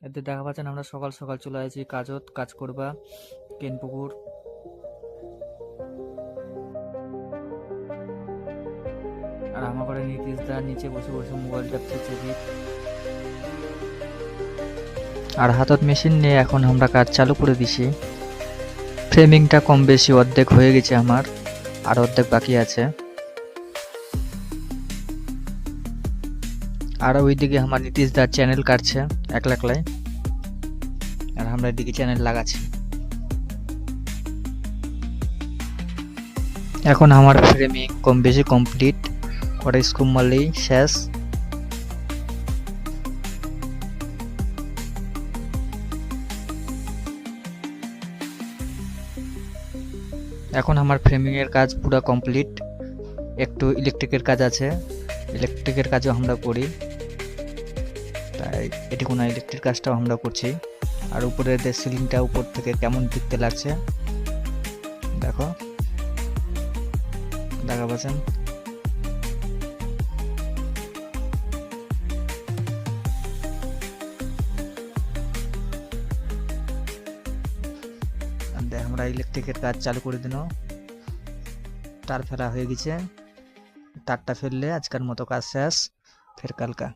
এতে দেখা পাচ্ছেন আমরা সকাল সকাল চলে আসি কাজত কাজ করবা কেনপুকুর। আর আমার ঘরে নীতিশ দা নিচে বসে বসে মোবাইল টিপছে ছবি। আর হাতত মেশিন নিয়ে এখন আমরা কাজ চালু করে দিছি। ফ্রেমিংটা কম বেশি অর্ধেক হয়ে গেছে আমার, আর অর্ধেক বাকি আছে। আর ওইদিকে আমার নীতিশ দা চ্যানেল কাটছে একলা একলাই, আর আমরা এদিকে চ্যানেল লাগাচ্ছি। এখন আমার ফ্রেমিং কম বেশি কমপ্লিট, কটা স্ক্রু মারলেই শেষ। এখন আমার ফ্রেমিং এর কাজ পুরো কমপ্লিট, একটু ইলেকট্রিকের কাজ আছে, ইলেকট্রিকের কাজও আমরা করি, তাই এটি কোনো ইলেকট্রিক কাজটাও আমরা করছি। আর উপরের যে সিলিংটা উপর থেকে কেমন দেখতে লাগছে দেখো, দেখা পাচ্ছেন। আমরা ইলেকট্রিকের কাজ চালু করে দিন, তার ফেলা হয়ে গেছে, তারটা ফেললে আজকের মতো কাজ শেষ, ফের কালকা।